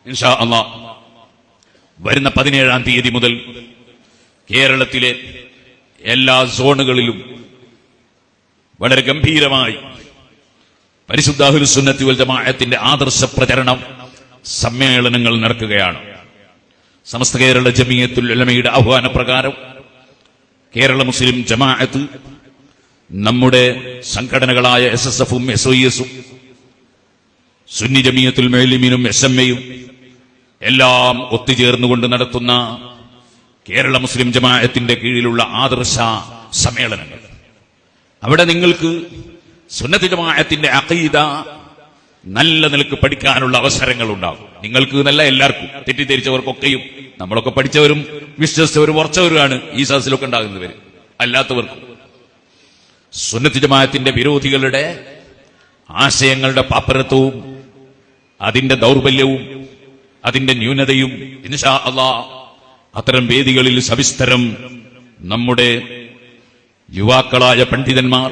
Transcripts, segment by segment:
ഇൻഷാ അല്ലാഹ് വരുന്ന 17-ാം തീയതി മുതൽ കേരളത്തിലെ എല്ലാ സോണുകളിലും വളരെ ഗംഭീരമായി പരിശുദ്ധ അഹ്ലുസ് സുന്നത്തി വൽ ജമാഅത്തിന്റെ ആദർശ പ്രചരണം സമ്മേളനങ്ങൾ നടക്കുകയാണ്. സമസ്ത കേരള ജമിയത്തുൽ ഉലമയുടെ ആഹ്വാനപ്രകാരം കേരള മുസ്ലിം ജമാഅത്ത്, നമ്മുടെ സംഘടനകളായ SSF-ഉം SOES-ഉം സുന്നി ജമിയത്തുൽ മുഅല്ലിമീനും SMA-യും എല്ലാം ഒത്തുചേർന്നുകൊണ്ട് നടത്തുന്ന കേരള മുസ്ലിം ജമാഅത്തിന്റെ കീഴിലുള്ള ആദർശ സമ്മേളനങ്ങൾ. അവിടെ നിങ്ങൾക്ക് സുന്നത്ത് ജമാഅത്തിന്റെ അഖീദ നല്ല നിലക്ക് പഠിക്കാനുള്ള അവസരങ്ങൾ ഉണ്ടാകും. നിങ്ങൾക്ക് എന്നല്ല, എല്ലാവർക്കും, തെറ്റിദ്ധരിച്ചവർക്കൊക്കെയും. നമ്മളൊക്കെ പഠിച്ചവരും വിശ്വസിച്ചവരും ഉറച്ചവരുമാണ് ഈ സദസ്സിലൊക്കെ ഉണ്ടാകുന്നവർ. അല്ലാത്തവർക്കും സുന്നത്ത് ജമാഅത്തിന്റെ വിരോധികളുടെ ആശയങ്ങളുടെ പാപ്പരത്വവും അതിന്റെ ദൗർബല്യവും അതിന്റെ ന്യൂനതയും ഇൻഷാ അല്ലാഹ് അത്തരം വേദികളിൽ സവിസ്തരം നമ്മുടെ യുവാക്കളായ പണ്ഡിതന്മാർ,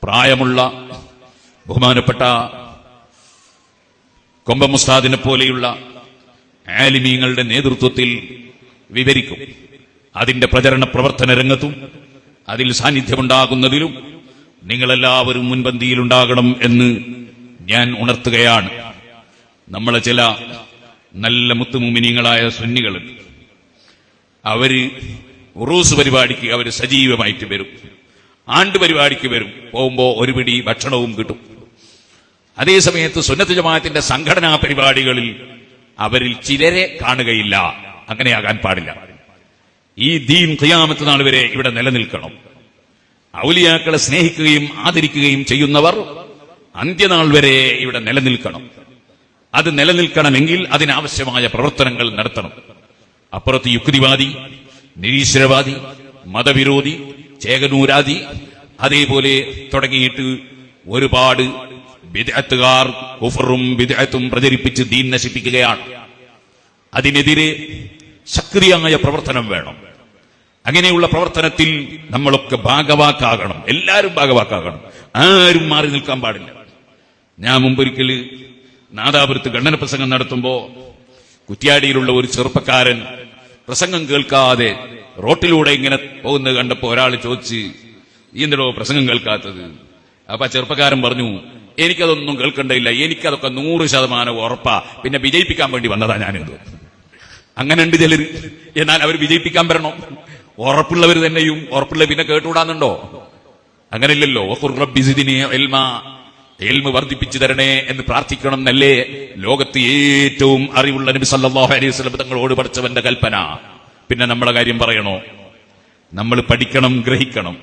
പ്രായമുള്ള ബഹുമാനപ്പെട്ട കൊമ്പം ഉസ്താദിനെ പോലെയുള്ള ആലിമീങ്ങളുടെ നേതൃത്വത്തിൽ വിവരിക്കും. അതിന്റെ പ്രചരണ പ്രവർത്തന രംഗത്തും അതിൽ സാന്നിധ്യമുണ്ടാകുന്നതിലും നിങ്ങളെല്ലാവരും മുൻപന്തിയിലുണ്ടാകണം എന്ന് ഞാൻ ഉണർത്തുകയാണ്. നമ്മളെ ചില നല്ല മുത്തുമുമിനീങ്ങളായ സുന്നികളുണ്ട്. അവര് ഉറൂസ് പരിപാടിക്ക് അവര് സജീവമായിട്ട് വരും, ആണ്ട് പരിപാടിക്ക് വരും. പോകുമ്പോ ഒരു പിടി ഭക്ഷണവും കിട്ടും. അതേസമയത്ത് സുന്നത്ത് ജമാഅത്തിന്റെ സംഘടനാ പരിപാടികളിൽ അവരിൽ ചിലരെ കാണുകയില്ല. അങ്ങനെയാകാൻ പാടില്ല. ഈ ദീൻ ഖിയാമത്ത് നാൾ വരെ ഇവിടെ നിലനിൽക്കണം. ഔലിയാക്കളെ സ്നേഹിക്കുകയും ആദരിക്കുകയും ചെയ്യുന്നവർ അന്ത്യനാൾ വരെ ഇവിടെ നിലനിൽക്കണം. അത് നിലനിൽക്കണമെങ്കിൽ അതിനാവശ്യമായ പ്രവർത്തനങ്ങൾ നടത്തണം. അപ്പുറത്ത് യുക്തിവാദി, നിരീശ്വരവാദി, മതവിരോധി, ചേകനൂരാദി, അതേപോലെ തുടങ്ങിയിട്ട് ഒരുപാട് ബിദ്അത്തുകാർ കുഫറും ബിദ്അത്തും പ്രചരിപ്പിച്ച് ദീൻ നശിപ്പിക്കുകയാണ്. അതിനെതിരെ സക്രിയമായ പ്രവർത്തനം വേണം. അങ്ങനെയുള്ള പ്രവർത്തനത്തിൽ നമ്മളൊക്കെ ഭാഗവാക്കാകണം. എല്ലാവരും ഭാഗവാക്കാകണം. ആരും മാറി നിൽക്കാൻ പാടില്ല. ഞാൻ മുമ്പൊരിക്കൽ നാദാപുരത്ത് ഖണ്ഡന പ്രസംഗം നടത്തുമ്പോ കുറ്റ്യാടിയിലുള്ള ഒരു ചെറുപ്പക്കാരൻ പ്രസംഗം കേൾക്കാതെ റോട്ടിലൂടെ ഇങ്ങനെ പോകുന്നത് കണ്ടപ്പോ ഒരാൾ ചോദിച്ച്, ഈ എന്തോ പ്രസംഗം കേൾക്കാത്തത്? അപ്പൊ ആ ചെറുപ്പക്കാരൻ പറഞ്ഞു, എനിക്കതൊന്നും കേൾക്കണ്ടില്ല, എനിക്കതൊക്കെ 100% ഉറപ്പാ, പിന്നെ വിജയിപ്പിക്കാൻ വേണ്ടി വന്നതാ ഞാനിത്. അങ്ങനെ ഉണ്ട് ചിലർ. എന്നാൽ അവർ വിജയിപ്പിക്കാൻ വരണം. ഉറപ്പുള്ളവർ തന്നെയും ഉറപ്പുള്ള പിന്നെ കേട്ടുകൂടാന്നുണ്ടോ? അങ്ങനെയില്ലല്ലോ. ഇൽമ് വർദ്ധിപ്പിച്ചു തരണേ എന്ന് പ്രാർത്ഥിക്കണം എന്നല്ലേ ലോകത്ത് ഏറ്റവും അറിവുള്ള നബി സല്ലല്ലാഹു അലൈഹി വസല്ലം തങ്ങളോട് പഠിച്ചവന്റെ കൽപ്പന. പിന്നെ നമ്മളെ കാര്യം പറയണോ? നമ്മൾ പഠിക്കണം, ഗ്രഹിക്കണം.